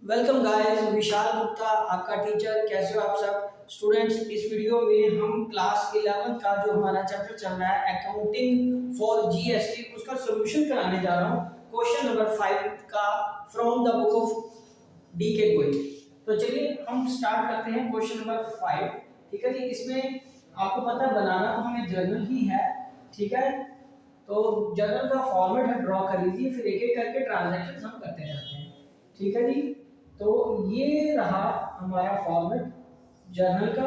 Welcome guys, Vishal Gupta आपका teacher. कैसे हो आप सब स्टूडेंट्स। इस वीडियो में हम क्लास 11 का जो हमारा चैप्टर चल रहा है अकाउंटिंग फॉर जीएसटी उसका सॉल्यूशन कराने जा रहा हूँ। क्वेश्चन नंबर 5 का from the book of D के गोयल। तो चलिए हम स्टार्ट करते हैं क्वेश्चन नंबर 5। ठीक है जी। इसमें आपको पता है बनाना तो हमें जर्नल ही है। ठीक है, तो जर्नल का फॉर्मेट हम ड्रॉ कर लीजिए, फिर एक एक करके ट्रांजैक्शन हम करते जाते हैं। ठीक है जी। तो ये रहा हमारा फॉर्मेट जर्नल का।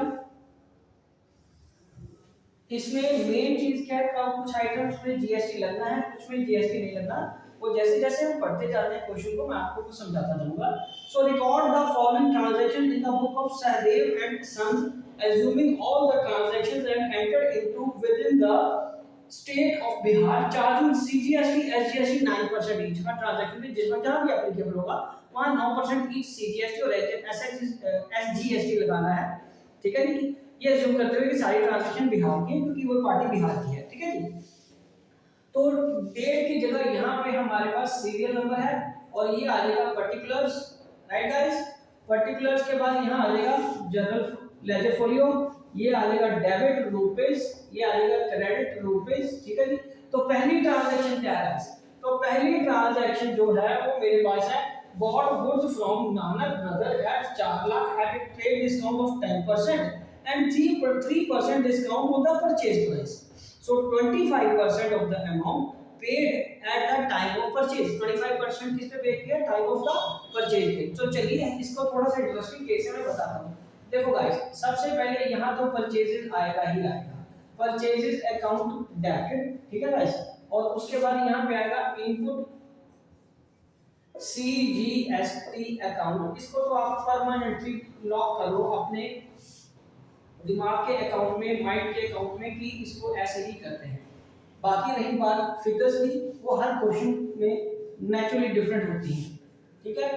इसमें मेन चीज क्या है, कुछ आइटम्स में जीएसटी लगना है, कुछ में जीएसटी नहीं लगना। वो जैसे जैसे हम पढ़ते जाते हैं क्वेश्चन को मैं आपको कुछ समझाता जाऊंगा। So record the following transaction in the book of Sahdev and sons assuming all the transactions and entered into within the state of Bihar charging CGST SGST 9% each. हर ट्रांजैक्शन में जिसमें जहां भी एप्लीकेबल होगा वहां 9% ईच सीजीएसटी और SGST लगाना है। ठीक है जी। ये अज्यूम करते हुए कि सारी ट्रांजैक्शन बिहार की है क्योंकि वो पार्टी बिहार की है। ठीक है जी। तो डेट की जगह यहाँ पे हमारे पास सीरियल नंबर है और ये आ जाएगा पर्टिकुलर्स। Right guys. पर्टिकुलर्स के बाद यहाँ आ जाएगा जनरल लेजर फोलियो, ये आ जाएगा डेबिट रुपीस, ये आ जाएगा क्रेडिट रुपीस। ठीक है जी। तो पहली ट्रांजैक्शन क्या है? तो पहली ट्रांजैक्शन जो है वो मेरे पास है bought goods from Nanak brother at 4 lakh at a trade discount of 10% and 3% discount on the purchase price. So 25% of the amount paid at the time of purchase. 25% किस पे पे किया? टाइम ऑफ द परचेज पे। तो चलिए इसको थोड़ा सा इंटरेस्टिंग केस में बताता हूँ। देखो गाइस, सबसे पहले यहाँ तो परचेजेस आएगा ही आएगा, परचेजेस अकाउंट डेबिट। ठीक है गाइस। और उसके बाद यहाँ पे आएगा इनपुट CGST अकाउंट। इसको तो आप परमानेंटली लॉक करो अपने दिमाग के अकाउंट में, माइंड के अकाउंट में कि इसको ऐसे ही करते हैं। बाकी रही बात फिगर्स की, वो हर क्वेश्चन में नेचुरली डिफरेंट होती है। ठीक है।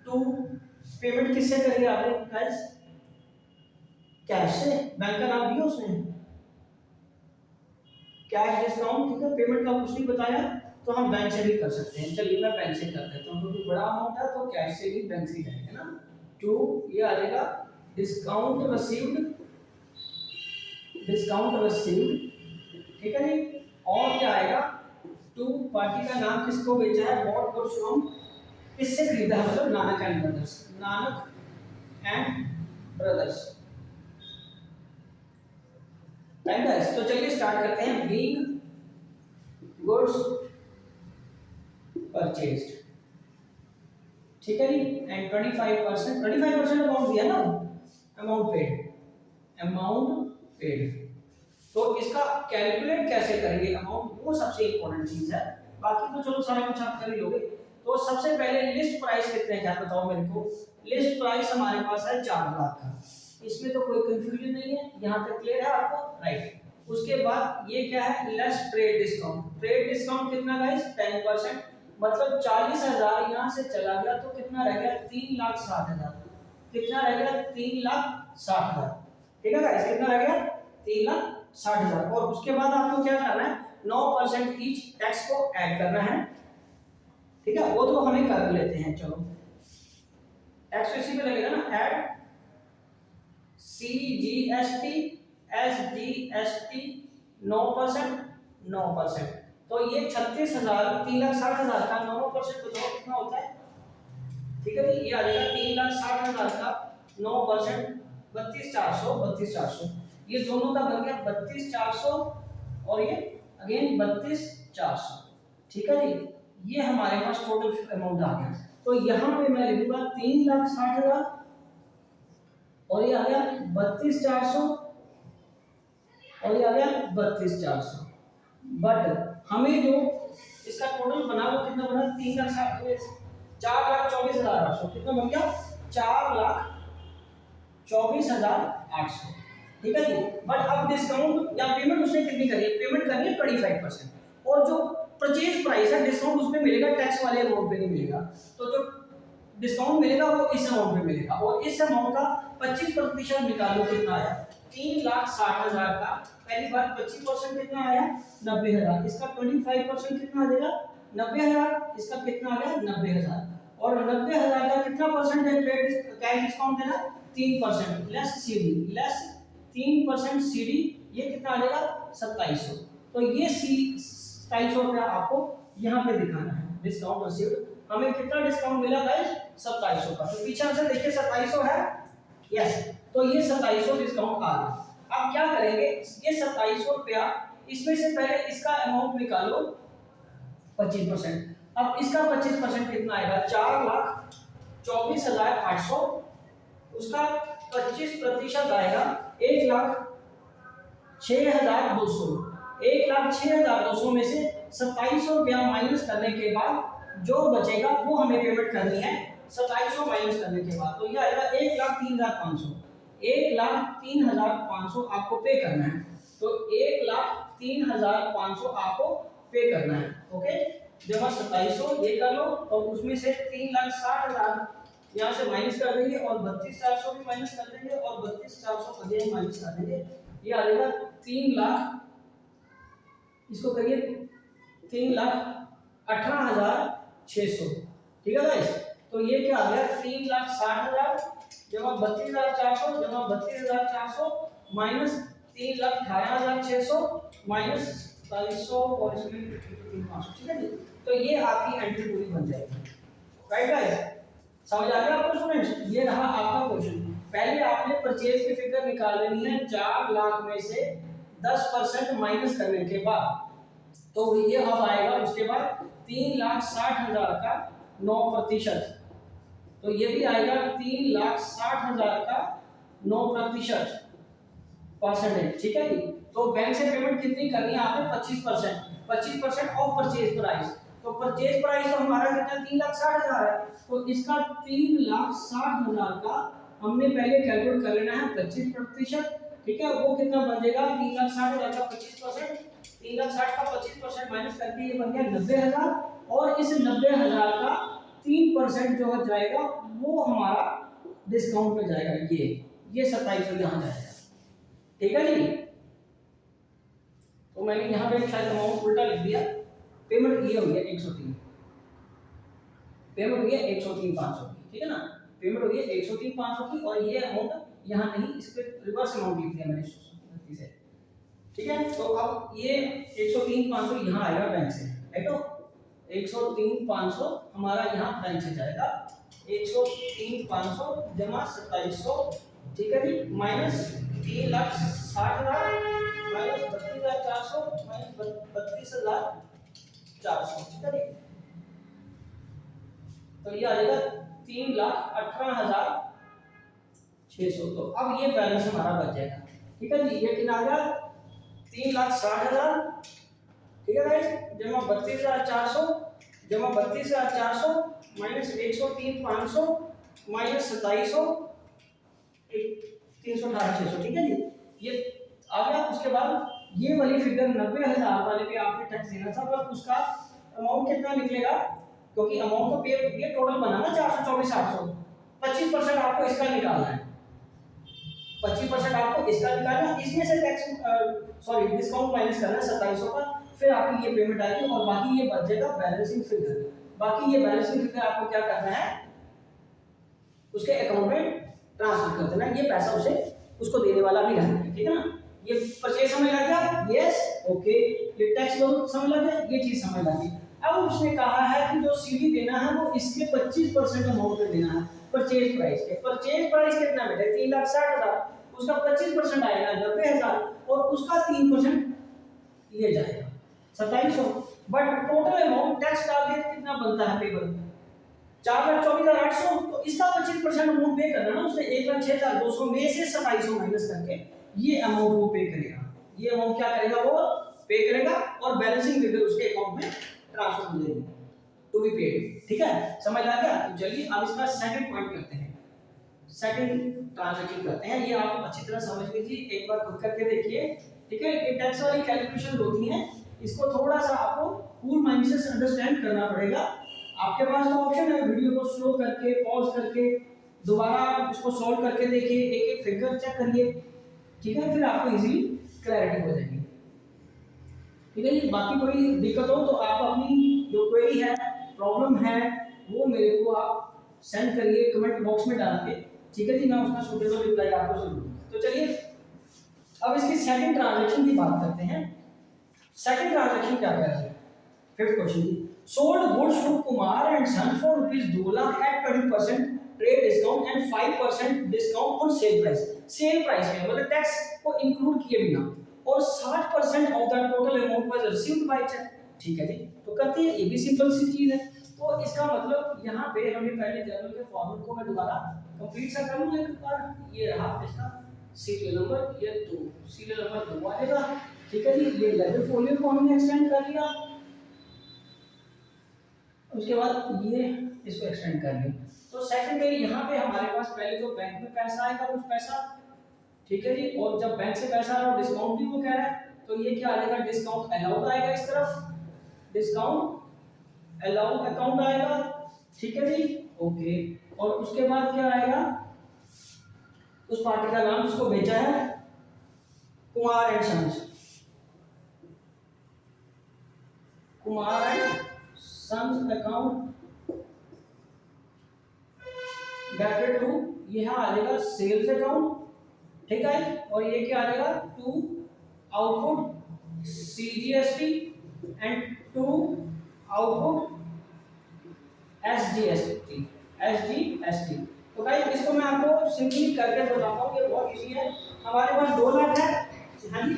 तो पेमेंट किससे करिए आपने गाइस? कैश से। बैंक का नाम दिया उसने, कैश डिस्काउंट। ठीक है, पेमेंट का कुछ नहीं बताया तो हम बैंक से भी कर सकते हैं। चलिए मैं बैंक से कर देता हूँ क्योंकि बड़ा अमाउंट है तो कैश से भी बैंक से जाएगा ना। टू ये आ जाएगा डिस्काउंट रिसीव्ड, डिस्काउंट रिसीव्ड। ठीक है जी। और क्या आएगा? टू पार्टी का नाम किसको बेचा है? बॉट गुड्स फ्रॉम, किससे खरीदा है? मतलब Nanak and brothers, Nanak and brothers. Right guys. तो चलिए स्टार्ट करते हैं। Being goods purchased. ठीक है जी। एंड 25% अमाउंट दिया ना, अमाउंट पेड, अमाउंट पेड। तो इसका कैलकुलेट कैसे करेंगे अमाउंट, वो सबसे इंपॉर्टेंट चीज है। बाकी तो चलो सारा कुछ आप कर ही लोगे। तो सबसे पहले लिस्ट प्राइस कितने हैं बताओ मेरे को। लिस्ट प्राइस हमारे पास है 4 लाख का, इसमें तो कोई कंफ्यूजन नहीं है। यहाँ तक क्लियर है आपको? राइट। उसके बाद ये क्या है? Less trade discount. Trade discount कितना गाइस? 10%। मतलब 40,000 यहाँ से चला गया तो कितना रह गया? 3,60,000। कितना रह गया? 3,60,000। ठीक है गाइस, कितना रह गया? 3,60,000। और उसके बाद आपको क्या करना है? 9% ईच टैक्स को ऐड करना है। ठीक है, वो तो हमें कर लेते हैं। चलो टैक्स इसी पे लगेगा ना, ऐड CGST SGST 9%। तो ये 36,000, 3,60,000 का 9% बताओ कितना होता है? ठीक है जी। ये आ जाएगा 3,60,000 का 9%, 32,400। ये दोनों का बन गया 32,400 और ये अगेन 32,400। ठीक है जी। ये हमारे पास टोटल अमाउंट आ गया। तो यहाँ पे मैं लिखूंगा 3,60,000 और ये आ गया 32,400 और ये आ गया 32,400। बट हमें जो इसका टोटल बना वो कितना बना? 4,24,800। कितना बन गया? 4,24,800। ठीक है जी। बट अब डिस्काउंट या पेमेंट उसने कितनी करी है? पेमेंट करनी है 25%। और जो परचेज प्राइस है डिस्काउंट उसमें मिलेगा, टैक्स वाले अमाउंट पे नहीं मिलेगा। तो जो डिस्काउंट मिलेगा वो इस अमाउंट पे मिलेगा। और इस अमाउंट का 25% निकालो, कितना आया? 3,60,000 का पहली बार 25% कितना आया? 90,000। इसका 25% कितना आ जाएगा? 90,000। इसका कितना आ गया? 90,000। और 90,000 का कितना परसेंट है कैश डिस्काउंट देना, 3%, लेस सीडी, लेस 3% सीडी, ये कितना आ जाएगा 2700। तो ये 2700 रुपया आपको यहाँ पे दिखाना है डिस्काउंट रिसीव्ड। हमें कितना डिस्काउंट मिला गाइस, 2700 का। तो पीछे से देखिए 2700 है, यस, तो ये 2700 डिस्काउंट आ गया। अब क्या करेंगे, ये 2700 रुपया, इसमें से पहले इसका अमाउंट निकालो 25%। अब इसका 25% कितना आएगा, 4,24,800, उसका 25% आएगा 1,06,200। 1,06,200 में से 2700 रुपया माइनस करने के बाद जो बचेगा वो हमें पेमेंट करनी है 2700 माइनस करने के बाद। तो ये आएगा 1,03,500। 1,03,500 आपको पे करना है। तो 1,03,500 आपको पे करना है। ओके, जमा 2700 ये कर लो और उसमें से 3,60,000 यहाँ से माइनस कर देंगे और 32,400 भी माइनस कर देंगे और 32,400 अगेन माइनस कर देंगे। ये आ जाएगा 3,00,000, इसको करिए 3,18,600। ठीक है गाइस, तो ये क्या आ गया, 3,60,000 जमा 32,400 जमा 32,400 माइनस 3,18,600 माइनस 2700 और इसमें 3,500। ठीक है जी, तो ये आपकी एंट्री पूरी बन जाएगी। राइट गाइस, समझ आ गया आपको स्टूडेंट्स? ये रहा आपका क्वेश्चन। पहले आपने परचेज की फिगर निकाल लेनी है 4 लाख में से 10% माइनस करने के बाद। तो ये अब आएगा उसके बाद 3,60,000 का 9%, तो ये भी आएगा 3,60,000 का 9% परसेंटेज। ठीक है जी, तो बैंक से पेमेंट कितनी करनी है आपने, 25% ऑफ परचेज प्राइस। तो परचेज प्राइस तो हमारा कितना 3,60,000 है, तो इसका 3,60,000 का हमने पहले कैलकुलेट कर लेना है 25%। ठीक है, वो कितना बन जाएगा, 3,60,000 का 25%, 3,60,000 का 25% माइनस करके ये बन गया 90,000, और इस 90,000 का 3% जो हो जाएगा वो हमारा डिस्काउंट में जाएगा, ये 2700 यहाँ जाएगा। ठीक है जी, तो मैंने यहाँ पे शायद अमाउंट उल्टा लिख दिया। पेमेंट ये हो गया 103, पेमेंट हो गया 103,500 की। ठीक है ना, पेमेंट हो गई 103,500 की, और ये अमाउंट यहाँ नहीं, इस पे रिवर्स अमाउंट लिख दिया मैंने गलती से। ठीक है, तो अब ये 103,500 यहाँ आएगा बैंक से, राइट। तो 103,500 हमारा यहाँ बैंक से जाएगा, 103,500 जमा 2700। ठीक है जी, माइनस 3,60,000 माइनस 32,400 माइनस 32,400। ठीक है जी, तो ये आ जाएगा 3,18,600। तो अब ये बैलेंस हमारा बच जाएगा। ठीक है जी, ये कितना आ गया, 3,60,000। ठीक है गाइस, जमा 32,400 जमा 32,400 माइनस 103,500 माइनस 2700 318,600। ठीक है जी, ये आ गया। उसके बाद ये वाली फिगर 90,000 वाले पे आपने टैक्स देना था, पर उसका अमाउंट कितना निकलेगा, क्योंकि अमाउंट तो पे ये टोटल बना ना 424,800, 25% आपको इसका निकालना है, 25% आपको इसका निकालना, इसमें से टैक्स डिस्काउंट माइनस करना है 2700 का, फिर आपकी ये पेमेंट आएगी और बाकी ये बच जाएगा बैलेंसिंग फिगर। बाकी ये बैलेंसिंग फिगर आपको क्या करना है, उसके अकाउंट में ट्रांसफर कर देना, ये पैसा उसे उसको देने वाला भी रहता है। ठीक है ना, ये परचेज समझ लग गया, यस ओके, ये टैक्स समझ लग गया, ये चीज समझ लग गई। अब उसने कहा है कि जो सीडी देना है वो इसके 25% अमाउंट पे देना है परचेज प्राइस के। परचेज प्राइस कितना बेटा, 3,60,000, उसका 25% आएगा 90,000 और उसका 3% ये जाएगा 2700। बट टोटल अमाउंट टैक्स डाल के कितना बनता है पेबल, 4,24,800। तो इसका 25% अमाउंट पे करना ना उसने, 1,06,200 में से 2700 माइनस करके ये अमाउंट वो पे करेगा। ये अमाउंट क्या करेगा, वो पे करेगा और बैलेंसिंग फिगर उसके अकाउंट में ट्रांसफर हो जाएगी टू बी पेड। ठीक है, समझ आ गया? तो चलिए अब इसका सेकंड पॉइंट करते हैं, सेकंड ट्रांजैक्शन करते हैं। ये आप अच्छी तरह समझ लीजिए, एक बार खुद करके देखिए। ठीक है, ये टैक्स वाली कैलकुलेशन होती है, इसको थोड़ा सा आपको कूल माइंड से अंडरस्टैंड करना पड़ेगा। आपके पास तो ऑप्शन है वीडियो को स्लो करके पॉज करके दोबारा उसको सॉल्व करके देखिए, एक एक फिगर चेक करिए। ठीक है, फिर आपको इजीली क्लैरिटी हो जाएगी। ठीक है जी, बाकी कोई दिक्कत हो तो आप अपनी जो क्वेरी है, प्रॉब्लम है, वो मेरे को आप सेंड करिए कमेंट बॉक्स में डाल के, ठीक है जी, मैं उसका सूटेबल रिप्लाई आपको जरूर दूंगा। तो चलिए अब इसकी सेकंड ट्रांजैक्शन की बात करते हैं। सेकंड ट्रांजैक्शन क्या कह रहा है, फिफ्थ क्वेश्चन की, sold goods to Kumar and son for ₹2 lakh at 20% trade discount and 5% discount on sale price. Sale price में मतलब टैक्स को इंक्लूड किए बिना, और 60% of the total amount was received by cheque. ठीक है जी, तो करते हैं, ये भी सिंपल सी चीज है। तो इसका मतलब यहाँ पे हमें पहले जर्नल के फॉर्मेट को मैं दोबारा कंप्लीट सा कर लूं एक बार। ये रहा इसका सीरियल नंबर, ये 2 सीरियल नंबर 2 आएगा। ठीक है जी, ये लेवल फोलियो को हमने एक्सटेंड कर लिया, उसके बाद ये इसको एक्सटेंड कर लिया। तो सेकंड है यहाँ पे हमारे पास पहले जो बैंक में पैसा आएगा कुछ पैसा, ठीक है जी, और जब बैंक से पैसा आ रहा है डिस्काउंट भी वो कह रहा है, तो ये क्या आएगा, डिस्काउंट अलाउड आएगा इस तरफ, डिस्काउंट अलाउड अकाउंट आएगा। ठीक है जी, ओके। और उसके बाद क्या आएगा, उस पार्टी का नाम जिसको भेजा है Kumar and sons, Kumar and sons account debit to, यह आ जाएगा सेल्स अकाउंट। ठीक है, और ये क्या आ जाएगा, to output CGST and to output SGST, SGST. तो गाइस इसको मैं आपको सिंपली करके बताता हूँ, ये बहुत इजी है। हमारे पास 2 लाख है, हाँ जी,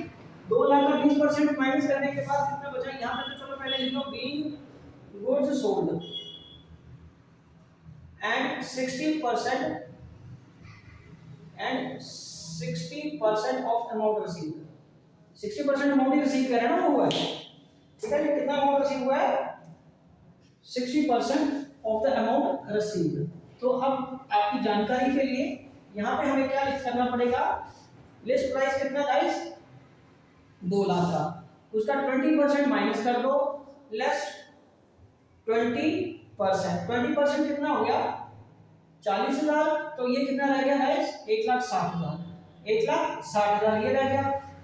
2 लाख का 20% माइनस करने के बाद कितना बचा, यहाँ पे तो चलो पहले लिख लो, being goods sold and 60% of amount received. 60% amount ही रिसीव कर रहे हैं ना, हुआ है। ठीक है, ये कितना अमाउंट रिसीव हुआ है, 60% ऑफ द अमाउंट रिसीव्ड। तो अब आपकी जानकारी के लिए यहाँ पे हमें क्या करना पड़ेगा, लिस्ट प्राइस कितना गाइस, 2 लाख का, उसका 20% माइनस कर दो, लेस 20%, 20% कितना हो गया, 40,000। तो ये कितना रह गया गाइस, 1,60,000, 1,60,000 ये रह गया।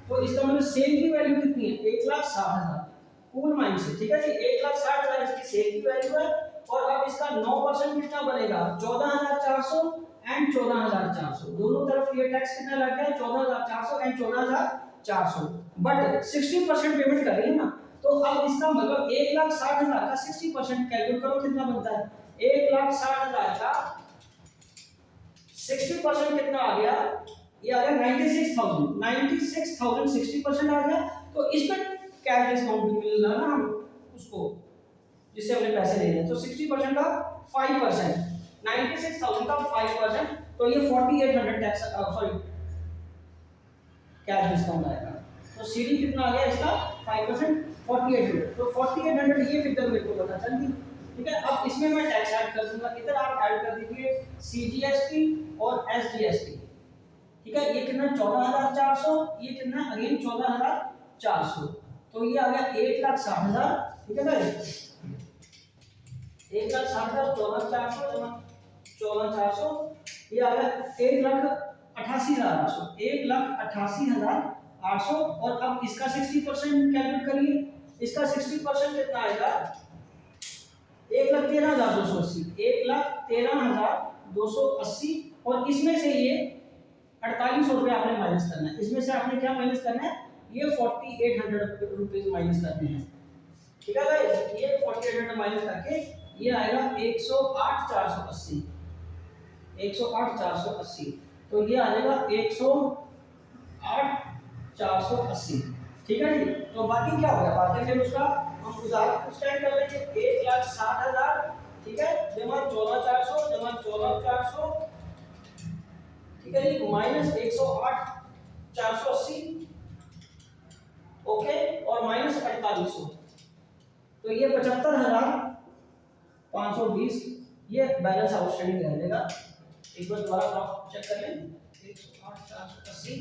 तो इसका मतलब सेल की वैल्यू कितनी है, 1,60,000 कूल माइन से। ठीक है जी, 1,60,000 इसकी सेल की वैल्यू है। और अब इसका 9% कितना बनेगा, 14,400 एंड 14,400, दोनों तरफ ये टैक्स कितना लग गया, 14,400 एंड 14,400, बट 60% पेमेंट कर रही है ना। तो अब इसका मतलब 1,60,000 का 60% कैलकुलेट करो कितना बनता है, 1,60,000 का 60% कितना आ गया, ये आ गया 96,000, 96,000 60% आ गया। तो इसमें कैश डिस्काउंट भी मिल रहा है ना हम उसको, जिससे हमने पैसे ले लिए। तो 60% का 5%, 96,000 का 5%, तो ये 4800 टैक्स सॉरी कैश डिस्काउंट आएगा। तो सीडी कितना आ गया इसका 5%, 4800। तो 4800 ये फिगर मेरे को पता चल गई। ठीक है, अब इसमें मैं टैक्स ऐड कर दूंगा, इधर आप ऐड कर दीजिए सीजीएसटी और एसजीएसटी। ठीक है, ये कितना 14,400, ये कितना अगेन 14,400, तो ये आ गया 1,60,000। ठीक है गाइस, 1,60,000 14,400 14,400, ये आ गया 1,88,800, 1,88,800। और अब इसका 60% कैलकुलेट करिए, इसका 60% कितना आएगा, 1,13,280, 1,13,280। और इसमें से ये 4800 रुपये आपने माइनस करना है, इसमें से आपने क्या माइनस करना है, ये 4800 रुपीज माइनस करने हैं। ठीक है गाइस, ये 4800 माइनस करके ये आएगा 108,480, 108,480। तो ये आ जाएगा 108,480। ठीक है जी, तो बाकी क्या होगा, बाकी फिर उसका हम उधार स्टैंड कर लेंगे, 1,60,000। ठीक है, जमा 14,400 जमा 14,400। ठीक है जी, माइनस 108,480, ओके, और माइनस 4800, तो ये 75,520 ये बैलेंस आउटस्टैंडिंग रह जाएगा। एक बार दोबारा आप चेक कर लें, 108,480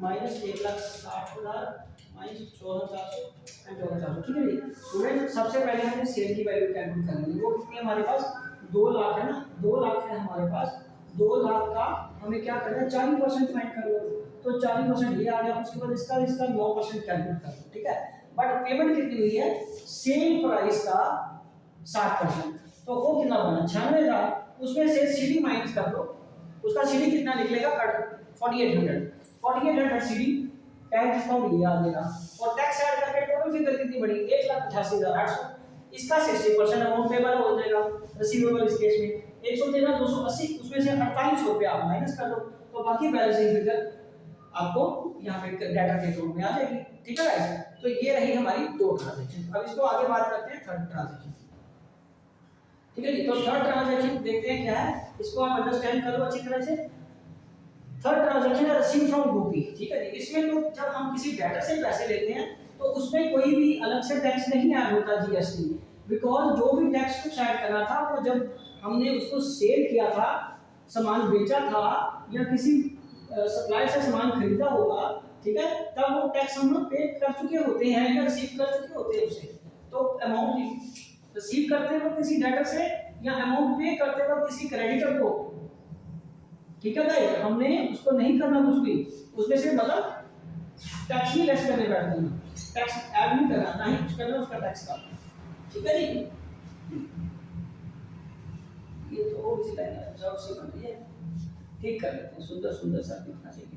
माइनस 1,60,000 माइनस 14,400 एंड 14,400। ठीक है जी, स्टूडेंट सबसे पहले हमें सेल की वैल्यू कैलकुलेट करनी है। वो कितनी है हमारे पास, 2 लाख है ना, 2 लाख है हमारे पास। 2 लाख का हमें क्या करना है, 40% फाइंड कर लो। तो 40% ये आ गया, उसके बाद इसका 9% कैलकुलेट कर लो। ठीक है, बट पेमेंट कितनी हुई है, सेल प्राइस का 60%। तो वो कितना बना 96,000, उसमें से सीडी माइनस कर दो, उसका सीडी कितना निकलेगा 4800 सीडी टैक्स डिस्काउंट ये आ जाएगा, और टैक्स ऐड करके टोटल फिगर कितनी बड़ी 1,85,800, इसका 60% अमाउंट पेबल हो जाएगा रिसीवेबल इस केस में 113,280, उसमें से 4800 रुपया आप माइनस कर दो, तो बाकी बैलेंसिंग फिगर आपको यहाँ पे डाटा के अकाउंट में आ जाएगी। ठीक है गाइस, तो ये रही हमारी दो ट्रांजैक्शन। अब इसको आगे बात करते हैं थर्ड ट्रांजैक्शन। ठीक है जी, तो थर्ड ट्रांजैक्शन देखते हैं क्या है, इसको आप अंडरस्टैंड करो अच्छी तरह से। थर्ड ट्रांजैक्शन है रिसीव फ्रॉम गोपी। ठीक है जी, इसमें तो जब हम किसी डेटर से पैसे लेते हैं तो उसमें कोई भी अलग से टैक्स नहीं ऐड होता जीएसटी, बिकॉज जो भी टैक्स कुछ ऐड करना था वो जब हमने उसको सेल किया था, सामान बेचा था या किसी सप्लायर से सामान खरीदा होगा, ठीक है, तब वो टैक्स हम लोग पे कर चुके होते हैं या रिसीव कर चुके होते हैं उसे। तो अमाउंट रिसीव करते वक्त किसी डेटर से या अमाउंट पे करते वक्त किसी क्रेडिटर को, ठीक है भाई, हमने उसको नहीं करना कुछ भी, उसमें से मतलब टैक्स ही लेस करने बैठते हैं, टैक्स ऐड नहीं करना, ना ही कुछ करना उसका टैक्स का। ठीक है जी, ये तो और इसी लाइन है, सब से बन रही है, ठीक कर लेते हैं, सुंदर सुंदर सा दिखना चाहिए।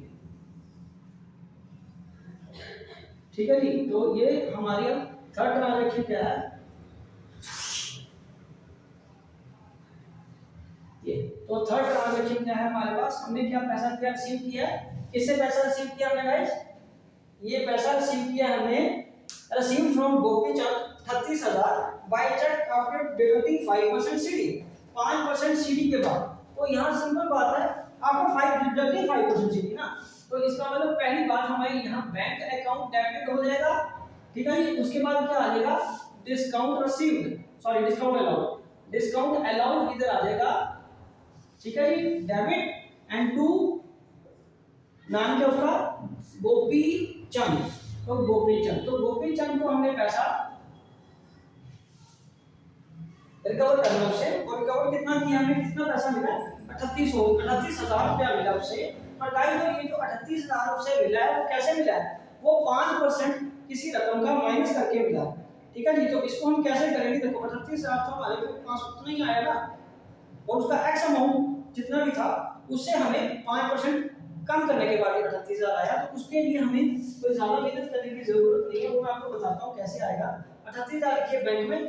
ठीक है जी, तो ये हमारी अब थर्ड ट्रांजैक्शन क्या है, ये तो थर्ड ट्रांजैक्शन क्या है हमारे पास, हमने क्या पैसा क्या रिसीव किया, किससे पैसा रिसीव किया हमने गाइस, ये पैसा रिसीव किया हमने receive from Gopi Chand 38,000 by cheque after deducting 5% CD, 5% CD के बाद। तो यहाँ सिंपल बात है, आफ्टर 5 डिडक्टिंग 5% सीडी ना, तो इसका मतलब पहली बात हमारी यहाँ बैंक अकाउंट डेबिट हो जाएगा। ठीक है जी, उसके बाद क्या आ जाएगा, discount received, sorry discount allowed, discount allowed इधर आ जाएगा। ठीक है जी, डेबिट एंड टू नाम क्या उसका गोपी चंद, तो गोपी चंद, तो गोपी चंद को हमने पैसा रिकवर करना उससे, और रिकवर कितना किया हमने, कितना पैसा मिला 38,000 रुपया मिला उससे। पर गाइस ये जो 38,000 उससे मिला है वो कैसे मिला है, वो 5% किसी रकम का माइनस करके मिला। ठीक है जी, तो इसको हम कैसे करेंगे, देखो 38,000 तो हमारे पास उतना ही आया ना, और उसका एक्स अमाउंट जितना भी था उससे हमें 5% कम करने के बाद 38,000 आया, तो उसके लिए हमें कोई ज्यादा मेहनत करने की जरूरत नहीं है, वो मैं आपको बताता हूँ कैसे आएगा। 38,000 लिखिए बैंक में,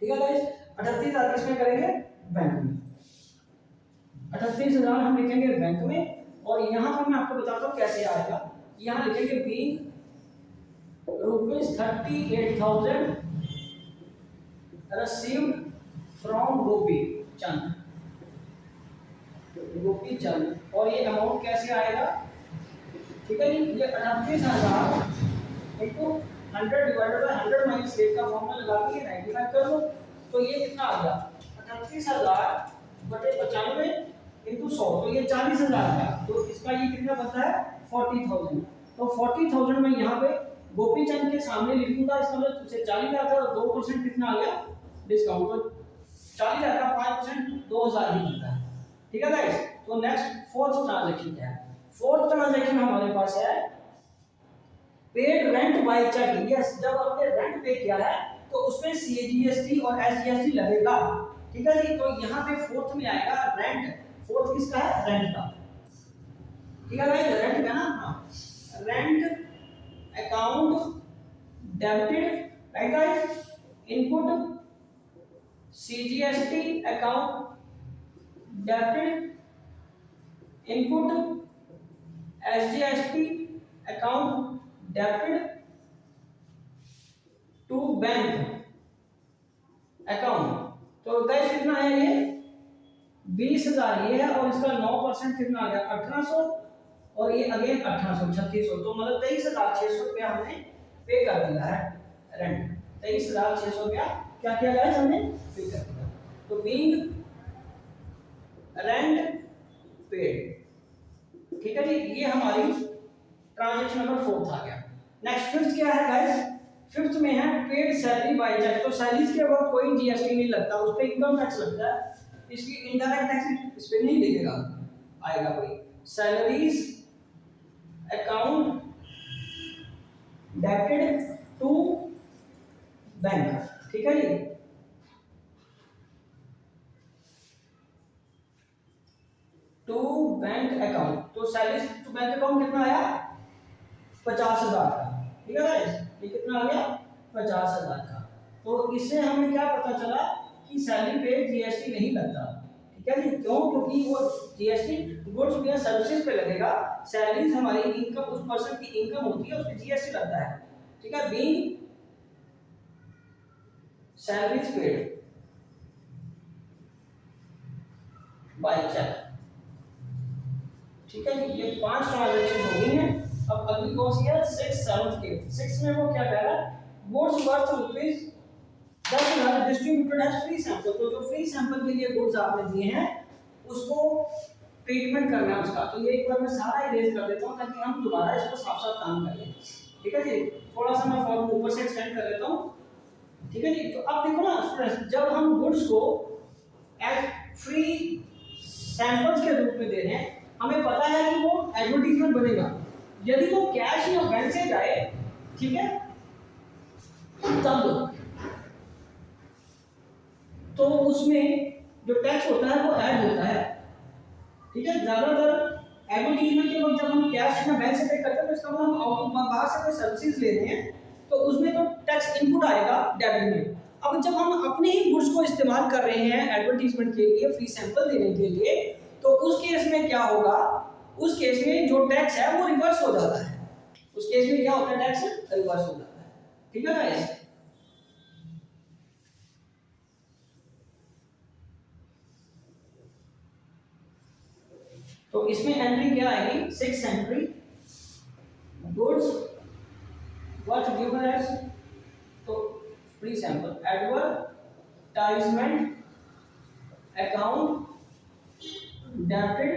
ठीक है गाइस, 38,000 किसमें करेंगे, बैंक में, 38,000 हम लिखेंगे बैंक में, और यहाँ पर मैं आपको बताता हूँ कैसे आएगा। यहाँ लिखेंगे बीइंग ₹38,000 रिसीव्ड फ्रॉम गोपी चंद, गोपी चंद, और ये अमाउंट कैसे आएगा, ठीक है जी, ये 38,000 इनटू 100 डिवाइडेड बाय 100 माइनस 8 का फॉर्मूला लगा के 95 कर लो, तो ये कितना आ गया 38,000 बटे 95 इनटू 100, तो ये 40,000 आया, तो इसका ये कितना बनता है 40,000। तो 40,000 में यहाँ पे गोपी चंद के सामने लिखूंगा, इसका मतलब तुझे 40,000 था, 2% कितना आ गया डिस्काउंट, तो 40,000 का 5% 2,000 ही बनता है। ठीक है गाइस, तो नेक्स्ट फोर्थ ट्रांजैक्शन क्या है, फोर्थ ट्रांजैक्शन हमारे पास है paid rent by cheque. Yes, जब आपने रेंट पे किया है तो उसमें सीजीएसटी और एसजीएसटी लगेगा। ठीक है जी, तो यहाँ पे फोर्थ में आएगा रेंट, फोर्थ किसका है, रेंट का। ठीक है भाई, रेंट का ना, हाँ, rent account debited, right guys, input CGST account debited, input SGST account debited to bank account. तो गाइस कितना है ये 20,000 ये है, और इसका 9% कितना आ गया 1,800, और ये अगेन 1,800 3600, तो मतलब 23,600 रुपया हमने पे कर दिया है रेंट, 23,600 रुपया क्या किया गाइस हमने पे कर दिया। तो बीइंग रेंट पेड। ठीक है जी, ये हमारी ट्रांजैक्शन नंबर 4 आ गया। नेक्स्ट फिफ्थ क्या है गाइस, फिफ्थ में है पेड सैलरी बाय चेक। तो सैलरीज के ऊपर कोई जीएसटी नहीं लगता, उस पे इनकम टैक्स लगता है, इसकी इनडायरेक्ट टैक्स इस पे नहीं लगेगा, आएगा कोई salaries account debited to bank. ठीक है जी, टू बैंक अकाउंट, तो सैलरी टू बैंक अकाउंट कितना आया 50,000 का, ठीक है गाइस, ये कितना आ गया 50,000 का। तो इससे हमें क्या पता चला कि सैलरी पे जीएसटी नहीं लगता, ठीक है जी, क्यों, क्योंकि वो जीएसटी गुड्स या सर्विसेज पे लगेगा, सैलरीज हमारी इनकम, उस पर्सन की इनकम होती है, उस पे जीएसटी लगता है, ठीक है, being salaries paid by cheque, ठीक है जी, ये 5 ट्रांजैक्शन हो गई हैं। अब अगली कौन सी है 6, 7, 8, 6 में वो क्या कह रहा है, goods worth rupees 10,000 distributed as free sample, तो जो फ्री सैंपल के लिए गुड्स आपने दिए हैं उसको ट्रीटमेंट करना है उसका, तो ये एक बार मैं सारा इरेज कर देता हूं ताकि हम दोबारा इसको साफ साफ काम कर लें, ठीक है जी, थोड़ा सा मैं फॉर्म ऊपर से एक्सटेंड कर लेता हूं, ठीक है जी। तो अब देखो ना स्टूडेंट्स, जब हम गुड्स को एज फ्री सैंपल्स के रूप में दे रहे हैं, हमें पता है कि वो एडवर्टीजमेंट बनेगा, यदि वो कैश या बैंक से जाए, ठीक है, तब तो उसमें जो टैक्स होता है वो ऐड होता है, ठीक है, ज्यादातर एडवर्टीजमेंट के वक्त जब हम कैश या बैंक से पे करते हैं तो इसका मतलब हम बाहर से कोई सर्विसेज ले रहे हैं तो उसमें तो टैक्स इनपुट आएगा डेबिट में। अब जब हम अपने ही गुड्स को इस्तेमाल कर रहे हैं एडवर्टीजमेंट के लिए, फ्री सैंपल देने के लिए, तो उस केस में क्या होगा, उस केस में जो टैक्स है वो रिवर्स हो जाता है, उस केस में क्या होता है, टैक्स रिवर्स हो जाता है, ठीक है गाइस। तो इसमें एंट्री क्या आएगी, 6 entry, goods worth given as, तो free sample, advertisement account debited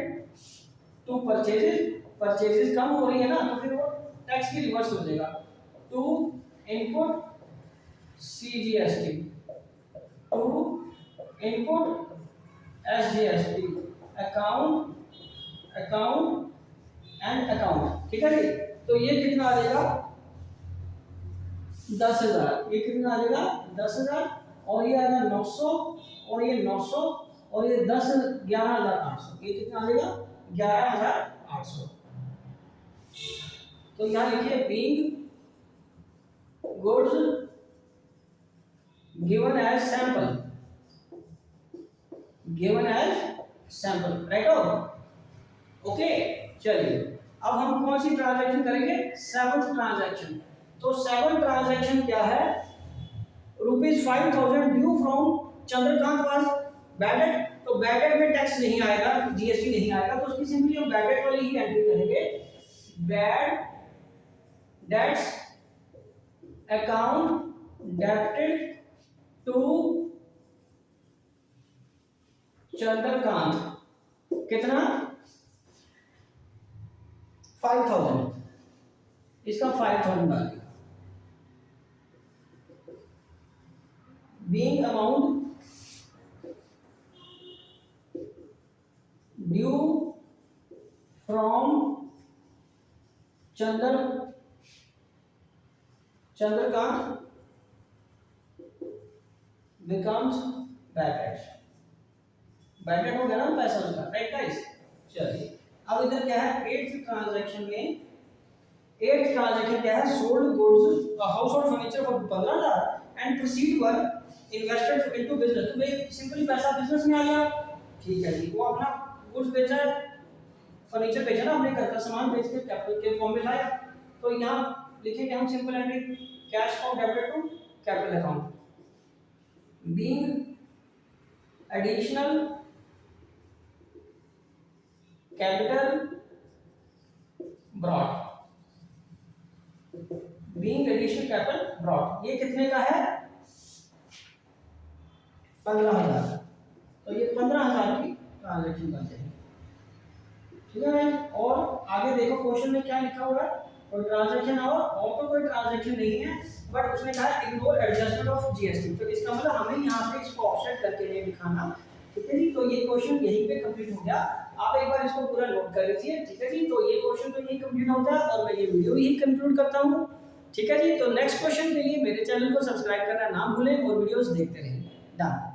to purchases, purchases कम हो रही है ना तो फिर वो टैक्स की रिवर्स हो जाएगा, to input CGST, to input SGST, account and account, ठीक है जी। तो ये कितना आ जाएगा 10,000, ये कितना आ जाएगा 10,000, और ये आ जाएगा 900, और ये 900, और ये 10 11,800, ये कितना आ जाएगा 11,800। तो यहाँ लिखिए being goods given as sample, given as sample, right हो, ओके। चलिए अब हम कौन सी ट्रांजैक्शन करेंगे, 7th ट्रांजैक्शन। तो 7th ट्रांजैक्शन क्या है, ₹5,000 ड्यू फ्रॉम चंद्रकांत वाज बैडेड, तो बैडेड में टैक्स नहीं आएगा, जीएसटी नहीं आएगा, तो उसकी सिंपली हम बैडेड वाली ही एंट्री करेंगे, bad debts account debited to Chandrakant, कितना 5,000, इसका 5,000 डाल दिया, being amount due from Chandrakant becomes bad debt, bad debt हो गया ना पैसा उसका, राइट गाइस। चलिए अब इधर क्या है 8th ट्रांजैक्शन में, 8th ट्रांजैक्शन क्या है, sold goods house hold furniture for 15,000 and proceed were invested into business, तो भाई सिंपली पैसा बिजनेस में आ गया, ठीक है जी, वो अपना गुड्स बेचा, फर्नीचर बेचा ना, अपने घर का सामान बेच के कैपिटल के फॉर्म में लाया, तो यहाँ लिखेंगे हम simple entry, cash from debit to capital account, being additional capital brought, being additional capital brought, ये कितने का है 15,000, तो ये 15,000 की ट्रांजैक्शन बन जाएगी, ठीक है भाई। और आगे देखो क्वेश्चन में क्या लिखा हुआ है, कोई ट्रांजैक्शन और तो कोई ट्रांजैक्शन नहीं है, बट उसने कहा इग्नोर एडजस्टमेंट ऑफ जीएसटी, तो इसका मतलब हमें यहाँ पे इसको ऑफसेट करके नहीं दिखाना, ठीक है जी। तो ये क्वेश्चन यहीं पे कंप्लीट हो गया, आप एक बार इसको पूरा नोट कर लीजिए, ठीक है जी। तो ये क्वेश्चन तो यही कंप्लीट होता है और मैं ये वीडियो यही कंक्लूड करता हूँ, ठीक है जी। तो नेक्स्ट क्वेश्चन के लिए मेरे चैनल को सब्सक्राइब करना ना भूलें और वीडियोस देखते रहें, डन।